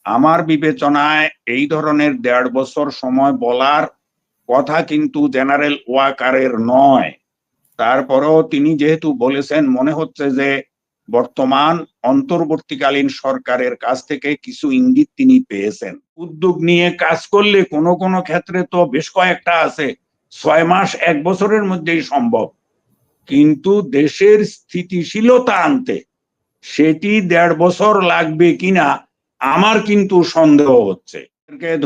আমার বিবেচনায় এই ধরনের 1.5 বছর সময় বলার কথা কিন্তু জেনারেল ওয়াকারের নয়। তারপরেও তিনি যেহেতু বলেছেন, মনে হচ্ছে যে বর্তমান অন্তর্বর্তীকালীন সরকারের কাছ থেকে কিছু ইঙ্গিত তিনি পেয়েছেন। উদ্যোগ নিয়ে কাজ করলে কোনো কোনো ক্ষেত্রে তো বেশ কয়েকটা আছে, 6 মাস 1 বছরের মধ্যেই সম্ভব, কিন্তু দেশের স্থিতিশীলতা আনতে সেটি 1.5 বছর লাগবে কিনা আমার কিন্তু সন্দেহ হচ্ছে।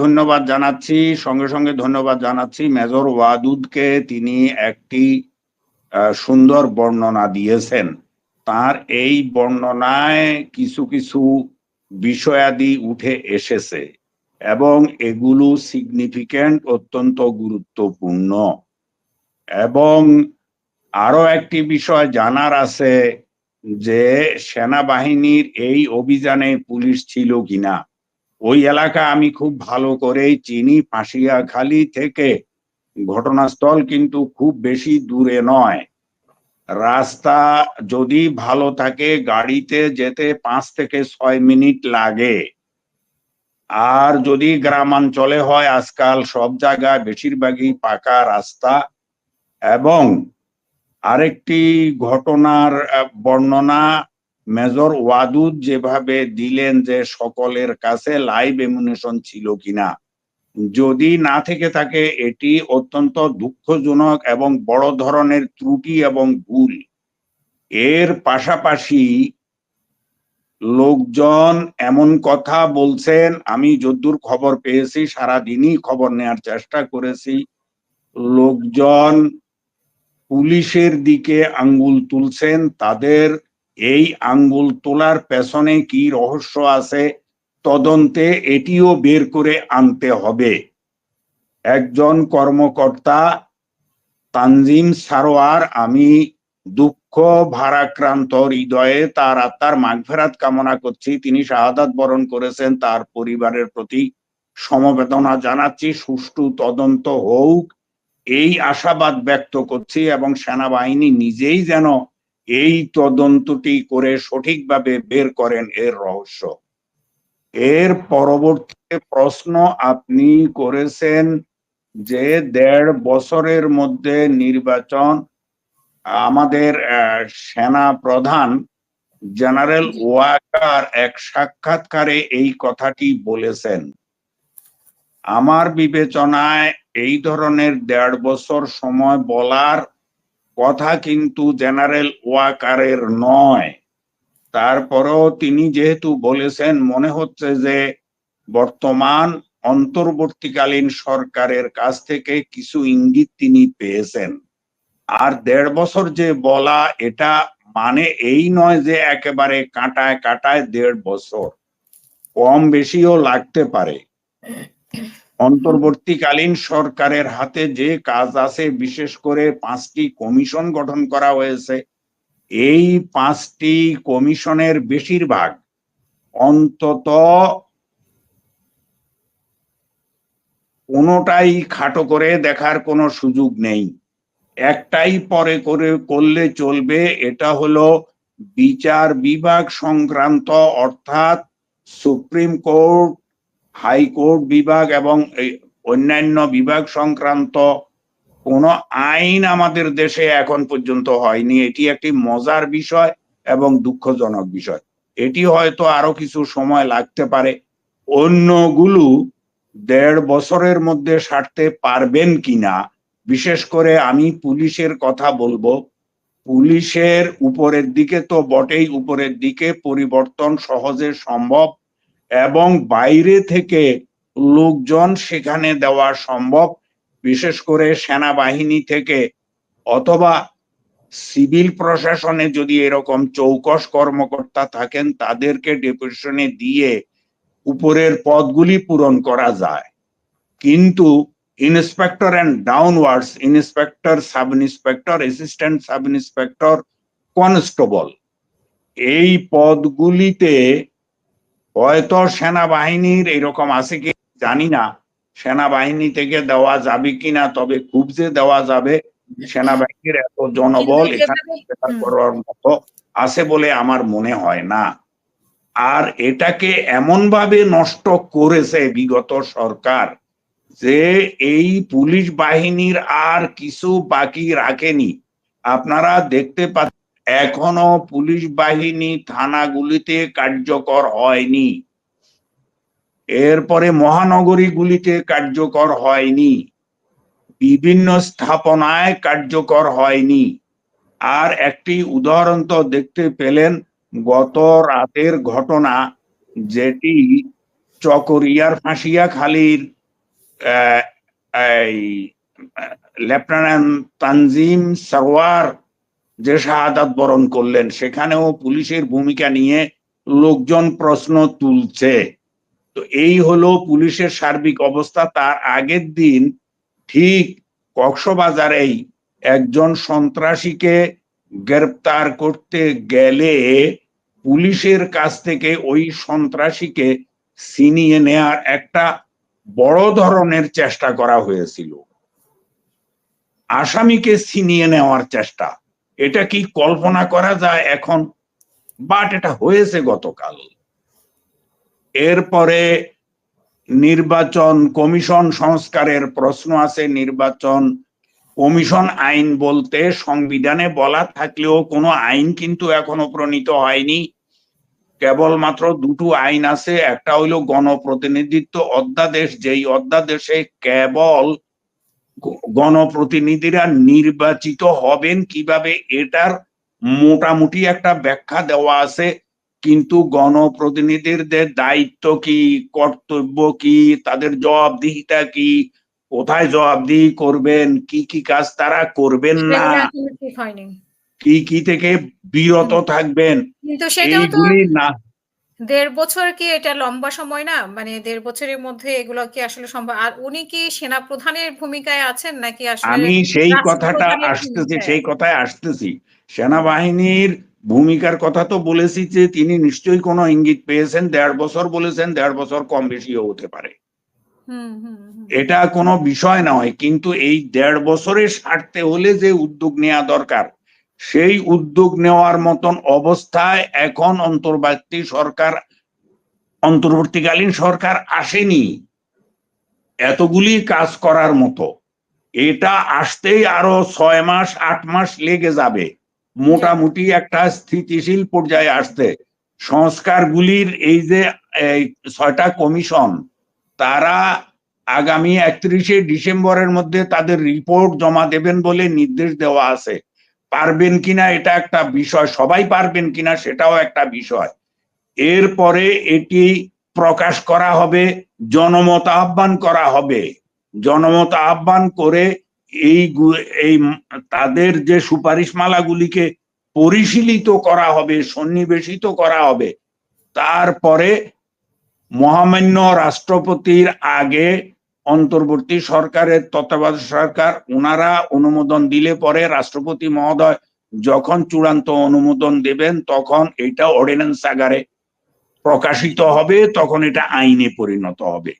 ধন্যবাদ জানাচ্ছি, সঙ্গে সঙ্গে ধন্যবাদ জানাচ্ছি মেজর ওয়াদুদকে। তিনি একটি সুন্দর বর্ণনা দিয়েছেন। তার এই বর্ণনায় কিছু কিছু বিষয়াদি উঠে এসেছে এবং এগুলো সিগনিফিক্যান্ট, অত্যন্ত গুরুত্বপূর্ণ। এবং আরো একটি বিষয় জানার আছে যে সেনাবাহিনীর এই অভিযানে পুলিশ ছিল কিনা। ওই এলাকা আমি খুব ভালো করেই চিনি, পাশিয়াখালী থেকে ঘটনাস্থল কিন্তু খুব বেশি দূরে নয়। রাস্তা যদি ভালো থাকে গাড়িতে যেতে 5 থেকে 6 মিনিট লাগে। আর যদি গ্রামাঞ্চলে হয়, আজকাল সব জায়গায় বেশিরভাগই পাকা রাস্তা। এবং আরেকটি ঘটনার বর্ণনা মেজর ওয়াদুদ যেভাবে দিলেন যে সকলের কাছে লাইভ এমুনেশন ছিল কিনা, যদি না থেকে থাকে এটি অত্যন্ত দুঃখজনক এবং বড় ধরনের ত্রুটি এবং ভুল। এর পাশাপাশি লোকজন এমন কথা বলছেন, আমি যদ্দূর খবর পেয়েছি, সারাদিনই খবর নেওয়ার চেষ্টা করেছি, লোকজন পুলিশের দিকে আঙ্গুল তুলছেন। তাদের এই আঙ্গুল তোলার পেছনে কি রহস্য আছে, তদন্তে এটিও বের করে আনতে হবে। একজন কর্মকর্তা তানজিম সারোয়ার, আমি দুঃখ ভারাক্রান্ত হৃদয়ে তার আত্মার মাগফিরাত কামনা করছি। তিনি শাহাদাত বরণ করেছেন, তার পরিবারের প্রতি সমবেদনা জানাচ্ছি। সুষ্ঠু তদন্ত হোক এই আশাবাদ ব্যক্ত করছি এবং সেনাবাহিনী নিজেই যেন এই তদন্তটি করে সঠিকভাবে বের করেন এর রহস্য। এর পরবর্তী প্রশ্ন আপনি করেছেন যে 1.5 বছরের মধ্যে নির্বাচন। আমাদের সেনা প্রধান জেনারেল ওয়াকার এক সাক্ষাৎকারে এই কথাটি বলেছেন। আমার বিবেচনায় এই ধরনের 1.5 বছর সময় বলার কথা কিন্তু জেনারেল ওয়াকারের নয়। তারপরেও তিনি যেহেতু বলেছেন, মনে হচ্ছে যে বর্তমান অন্তর্বর্তীকালীন সরকারের কাছ থেকে কিছু ইঙ্গিত তিনি পেয়েছেন। আর 1.5 বছর যে বলা, এটা মানে এই নয় যে একেবারে কাঁটায় কাঁটায় 1.5 বছর, কম বেশিও লাগতে পারে। অন্তর্বর্তীকালীন সরকারের হাতে যে কাজ আছে, বিশেষ করে 5টি কমিশন গঠন করা হয়েছে, এই 5টি কমিশনের বেশিরভাগ অন্তত কোনোটাই খাটো করে দেখার কোনো সুযোগ নেই। একটাই পরে করলে চলবে, এটা হলো বিচার বিভাগ সংক্রান্ত, অর্থাৎ সুপ্রিম কোর্ট, হাইকোর্ট বিভাগ এবং অন্যান্য বিভাগ সংক্রান্ত কোন আইন আমাদের দেশে এখন পর্যন্ত হয়নি। এটি একটি মজার বিষয় এবং দুঃখজনক বিষয়। এটি হয়তো আরো কিছু সময় লাগতে পারে। অন্যগুলো 1.5 বছরের মধ্যে সারতে পারবেন কিনা, বিশেষ করে আমি পুলিশের কথা বলবো। পুলিশের উপরের দিকে তো বটেই, উপরের দিকে পরিবর্তন সহজে সম্ভব এবং বাইরে থেকে লোকজন সেখানে দেওয়া সম্ভব, বিশেষ করে সেনাবাহিনী থেকে অথবা সিভিল প্রশাসনে যদি এরকম চৌকস কর্মকর্তা থাকেন তাদেরকে ডেপুটেশনে দিয়ে উপরের পদগুলি পূরণ করা যায়। কিন্তু inspector and downwards, inspector, sub inspector, assistant sub inspector, constable, এই পদগুলিতে হয়তো সেনাবাহিনীর এরকম আছে কি জানি না, সেনাবাহিনী থেকে দেওয়া যাবে কিনা, তবে খুব যে দেওয়া যাবে, সেনাবাহিনীর এত জনবল এখানে করার মতো আছে বলে আমার মনে হয় না। আর এটাকে এমন ভাবে নষ্ট করেছে বিগত সরকার যে এই পুলিশ বাহিনীর আর কিছু বাকি রাখেনি। আপনারা দেখতে পাচ্ছেন এখনো পুলিশ বাহিনী থানাগুলিতে কার্যকর হয়নি, এরপরে মহানগরীগুলিতে কার্যকর হয়নি, বিভিন্ন স্থাপনায় কার্যকর হয়নি। আর একটি উদাহরণ তো দেখতে পেলেন গত রাতের ঘটনা, যেটি চকরিয়ার ফাঁসিয়াখালীর এই লেফটেন্যান্ট তানজিম সরওয়ার যে শাহাদাত বরণ করলেন, সেখানেও পুলিশের ভূমিকা নিয়ে লোকজন প্রশ্ন তুলছে। তো এই হলো পুলিশের সার্বিক অবস্থা। তার আগের দিন ঠিক কক্সবাজারেই একজন সন্ত্রাসীকে গ্রেপ্তার করতে গেলে পুলিশের কাছ থেকে ওই সন্ত্রাসীকে ছিনিয়ে নেয়ার একটা বড় ধরনের চেষ্টা করা হয়েছিল, আসামিকে ছিনিয়ে নেওয়ার চেষ্টা। এটা কি কল্পনা করা যায় এখন? বাট এটা হয়েছে গতকাল। এরপরে নির্বাচন কমিশন সংস্কারের প্রশ্ন আছে। নির্বাচন কমিশন আইন বলতে সংবিধানে বলা থাকলেও কোনো আইন কিন্তু এখনো প্রণীত হয়নি। কেবলমাত্র দুটো আইন আছে, একটা হইল গণপ্রতিনিধিত্ব অধ্যাদেশ, যেই অধ্যাদেশে কেবল গণপ্রতিনিধিরা নির্বাচিত হবেন কিভাবে এটার মোটামুটি একটা ব্যাখ্যা দেওয়া আছে, কিন্তু গণপ্রতিনিধিদের দায়িত্ব কি, কর্তব্য কি, তাদের জবাবদিহিতা কি, কোথায় জবাবদিহি করবেন, কি কি কাজ তারা করবেন না, কি কি থেকে বিরত থাকবেন, কিন্তু সেটাও তো এইগুলি না। 1.5 বছর কি এটা লম্বা সময় না? মানে 1.5 বছরের মধ্যে এগুলো কি আসলে সম্ভব? আর উনি কি সেনা প্রধানের ভূমিকায় আছেন নাকি আসলে আমি সেই কথাটা রাষ্ট্রপ্রধানের আসতেছি, ভূমিকায়? সেই কথায় আসতেছি। সেনাবাহিনীর ভূমিকার কথা তো বলেছি যে তিনি নিশ্চয়ই কোনো ইঙ্গিত পেয়েছেন। 1.5 বছর বলেছেন, 1.5 বছর কম বেশিও হতে পারে, এটা কোনো বিষয় নয়। কিন্তু এই 1.5 বছরে সারতে হলে যে উদ্যোগ নেওয়া দরকার, সেই উদ্যোগ নেওয়ার মতন অবস্থায় এখন অন্তর্বর্তীকালীন সরকার আসেনি এতগুলি কাজ করার মতো। এটা আসতেই আরো 6 মাস 8 মাস লেগে যাবে মোটামুটি একটা স্থিতিশীল পর্যায়ে আসতে। সংস্কারগুলির এই যে 6টা কমিশন, তারা আগামী 31শে ডিসেম্বরের মধ্যে তাদের রিপোর্ট জমা দেবেন বলে নির্দেশ দেওয়া আছে। পারবেন কিনা এটা একটা বিষয়, সবাই পারবেন কিনা সেটাও একটা বিষয়। এরপরে এটি প্রকাশ করা হবে, জনমত আহ্বান করা হবে, জনমত আহ্বান করে এই তাদের যে সুপারিশমালাগুলিকে পরিশীলিত করা হবে, সন্নিবেশিত করা হবে। তারপরে মহামান্য রাষ্ট্রপতির আগে অন্তর্বর্তী সরকারের তত্ত্বাবধায়ক সরকার ওনারা অনুমোদন দিলে পরে রাষ্ট্রপতি মহোদয় যখন চূড়ান্ত অনুমোদন দেবেন তখন এটা অর্ডিন্যান্স আকারে প্রকাশিত হবে, তখন এটা আইনে পরিণত হবে।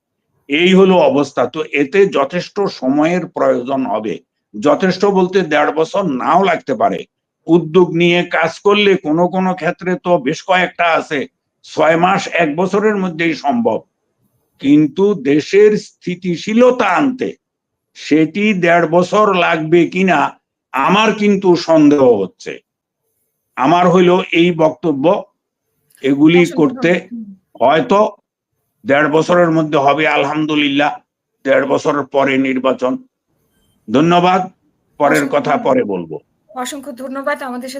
এই হলো অবস্থা। তো এতে যথেষ্ট সময়ের প্রয়োজন হবে। যথেষ্ট বলতে 1.5 বছর নাও লাগতে পারে। উদ্যোগ নিয়ে কাজ করলে কোনো কোনো ক্ষেত্রে তো বেশ কয়েকটা আছে 6 মাস 1 বছরের মধ্যেই সম্ভব, কিন্তু দেশের স্থিতিশীলতা আনতে সেটি 1.5 বছর লাগবে কিনা আমার কিন্তু সন্দেহ হচ্ছে। আমার হইল এই বক্তব্য, এগুলি করতে হয়তো 1.5 বছরের মধ্যে হবে আলহামদুলিল্লাহ। 1.5 বছরের পরে নির্বাচন। ধন্যবাদ, পরের কথা পরে বলবো। অসংখ্য ধন্যবাদ আমাদের সাথে